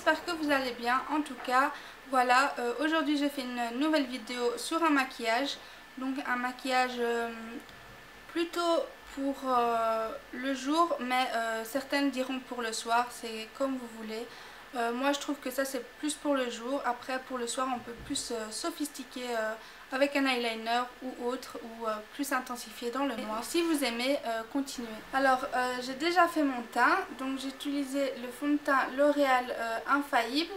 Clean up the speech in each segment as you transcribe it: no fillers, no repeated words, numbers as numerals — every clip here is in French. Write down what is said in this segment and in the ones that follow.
j'espère que vous allez bien. En tout cas, voilà, aujourd'hui j'ai fait une nouvelle vidéo sur un maquillage. Donc un maquillage plutôt pour le jour, mais certaines diront pour le soir, c'est comme vous voulez. Moi je trouve que ça c'est plus pour le jour. Après pour le soir on peut plus sophistiquer avec un eyeliner ou autre, ou plus intensifié dans le noir. Si vous aimez, continuez. Alors j'ai déjà fait mon teint, donc j'ai utilisé le fond de teint L'Oréal Infaillible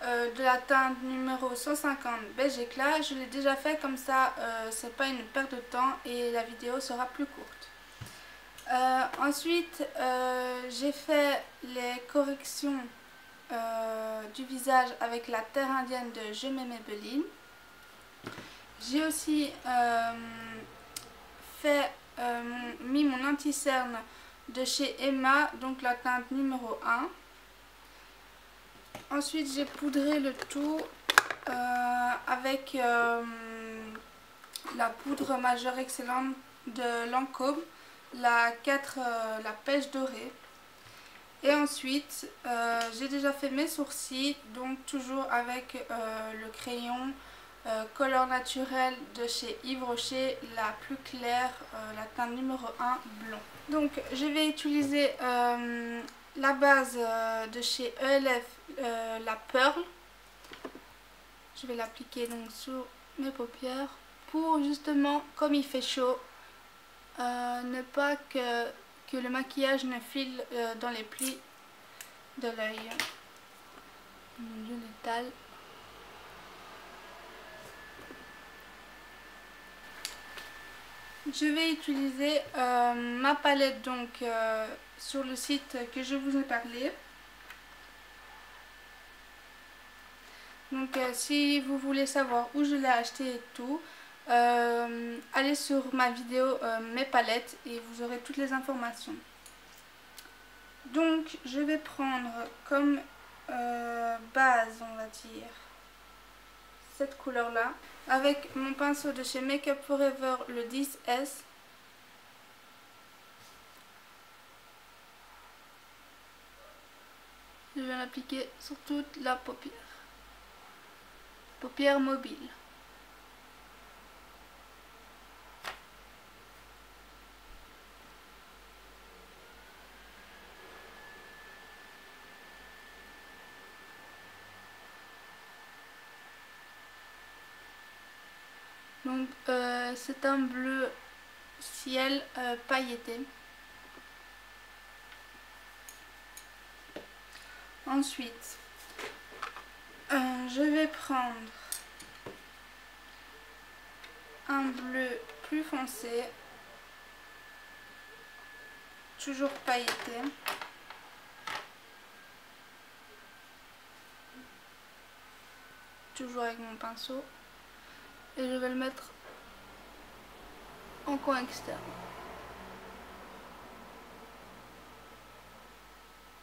de la teinte numéro 150 beige éclat. Je l'ai déjà fait, comme ça c'est pas une perte de temps et la vidéo sera plus courte. Ensuite j'ai fait les corrections du visage avec la terre indienne de Je m'aime Maybelline. J'ai aussi mis mon anti-cerne de chez Emma, donc la teinte numéro 1. Ensuite j'ai poudré le tout avec la poudre majeure excellente de Lancôme, la pêche dorée. Et ensuite j'ai déjà fait mes sourcils, donc toujours avec le crayon Color Naturel de chez Yves Rocher, la plus claire, la teinte numéro 1 blond. Donc je vais utiliser la base de chez ELF, la Pearl. Je vais l'appliquer donc sur mes paupières pour justement, comme il fait chaud, ne pas que le maquillage ne file dans les plis de l'œil. Je l'étale. Je vais utiliser ma palette donc sur le site que je vous ai parlé. Donc si vous voulez savoir où je l'ai acheté et tout, allez sur ma vidéo mes palettes et vous aurez toutes les informations. Donc je vais prendre comme base, on va dire, cette couleur là, avec mon pinceau de chez Make Up Forever, le 10S. Je vais l'appliquer sur toute la paupière mobile. Donc c'est un bleu ciel pailleté. Ensuite je vais prendre un bleu plus foncé, toujours pailleté. Toujours avec mon pinceau. Et je vais le mettre en coin externe.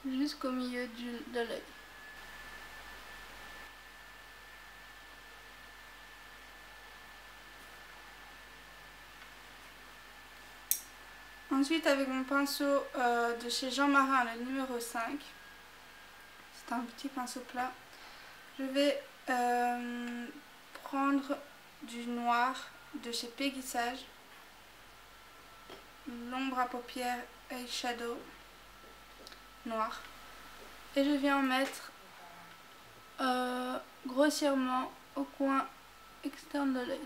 Jusqu'au milieu de l'œil. Ensuite avec mon pinceau de chez Jean Marin, le numéro 5. C'est un petit pinceau plat. Je vais prendre du noir de chez Peggy Sage, l'ombre à paupières eyeshadow noir, et je viens en mettre grossièrement au coin externe de l'œil.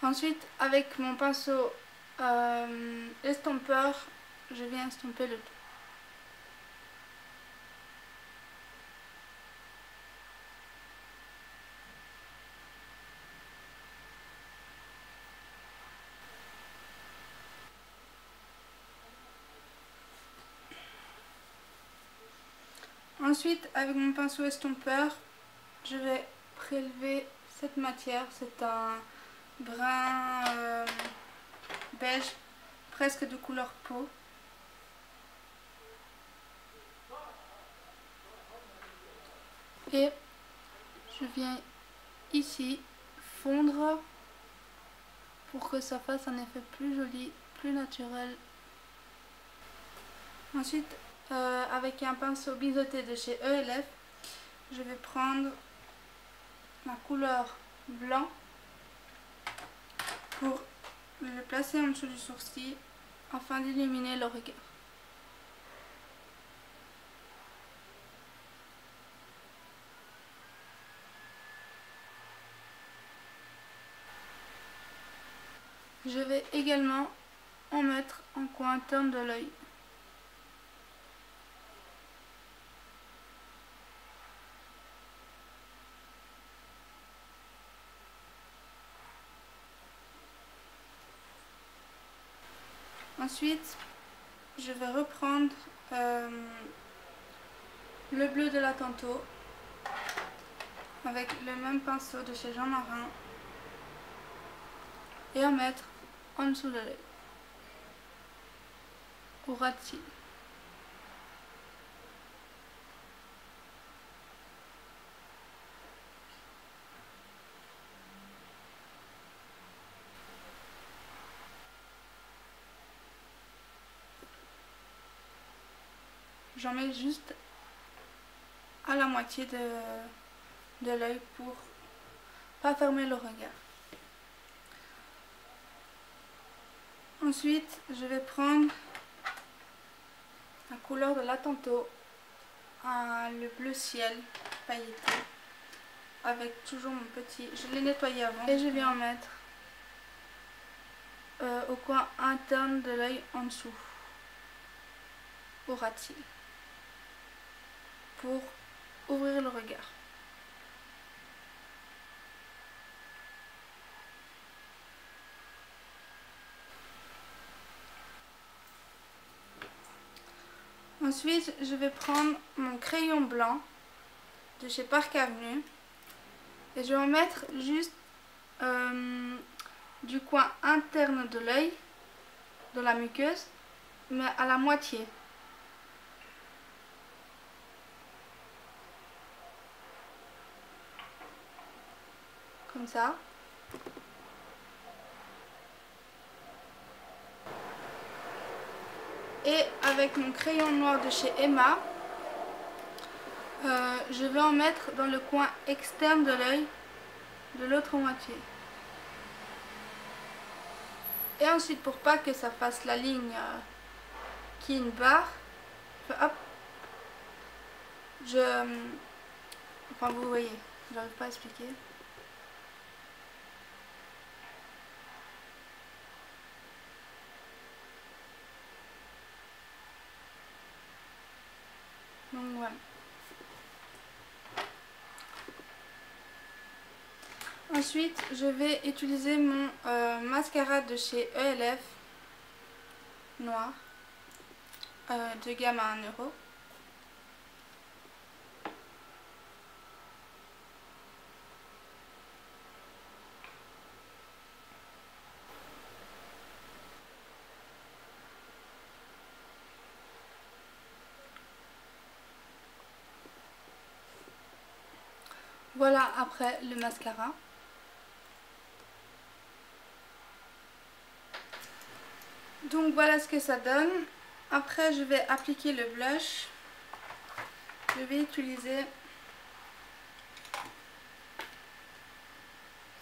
Ensuite, avec mon pinceau estompeur, je viens estomper le tout. Ensuite, avec mon pinceau estompeur, je vais prélever cette matière. C'est un brun beige, presque de couleur peau. Et je viens ici fondre pour que ça fasse un effet plus joli, plus naturel. Ensuite, avec un pinceau biseauté de chez ELF, je vais prendre la couleur blanc pour le placer en dessous du sourcil afin d'illuminer le regard. Je vais également en mettre en coin interne de l'œil. Ensuite, je vais reprendre le bleu de la Tantôt avec le même pinceau de chez Jean Marin et en mettre en dessous de l'œil, au ras de cils. J'en mets juste à la moitié de l'œil pour pas fermer le regard. Ensuite, je vais prendre la couleur de la Tantôt, le bleu ciel pailleté, avec toujours mon petit... Je l'ai nettoyé avant. Et je vais en mettre au coin interne de l'œil en dessous, au ras de cils, pour ouvrir le regard. Ensuite, je vais prendre mon crayon blanc de chez Park Avenue et je vais en mettre juste du coin interne de l'œil, de la muqueuse, mais à la moitié. Comme ça. Et avec mon crayon noir de chez Emma, je vais en mettre dans le coin externe de l'œil de l'autre moitié. Et ensuite, pour pas que ça fasse la ligne qui est une barre, hop, enfin vous voyez, j'arrive pas à expliquer. Donc voilà. Ensuite, je vais utiliser mon mascara de chez ELF noir de gamme à 1 €. Voilà après le mascara. Donc voilà ce que ça donne. Après je vais appliquer le blush. Je vais utiliser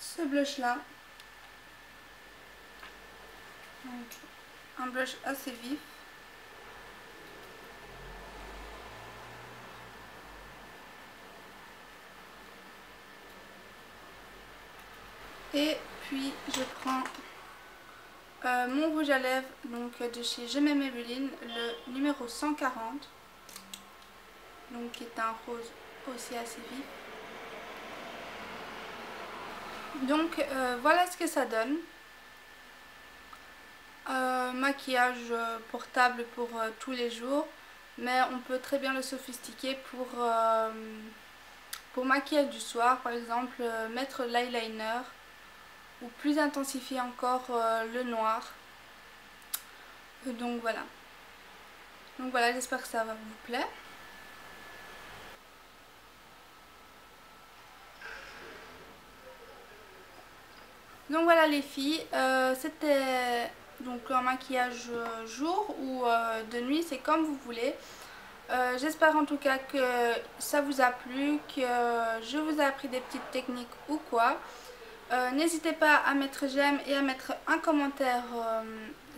ce blush là. Donc, un blush assez vif. Et puis je prends mon rouge à lèvres donc de chez Je m'aime Maybelline, le numéro 140, donc qui est un rose aussi assez vif. Donc voilà ce que ça donne. Maquillage portable pour tous les jours, mais on peut très bien le sophistiquer pour maquillage du soir, par exemple mettre l'eyeliner ou plus intensifier encore le noir. Donc voilà. Donc voilà, j'espère que ça va vous plaire. Donc voilà les filles, c'était donc un maquillage jour ou de nuit, c'est comme vous voulez. J'espère en tout cas que ça vous a plu, que je vous ai appris des petites techniques ou quoi. N'hésitez pas à mettre j'aime et à mettre un commentaire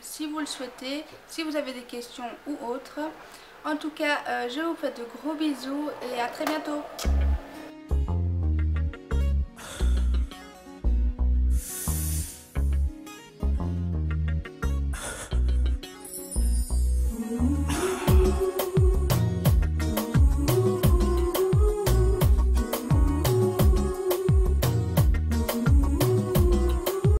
si vous le souhaitez, si vous avez des questions ou autres. En tout cas, je vous fais de gros bisous et à très bientôt.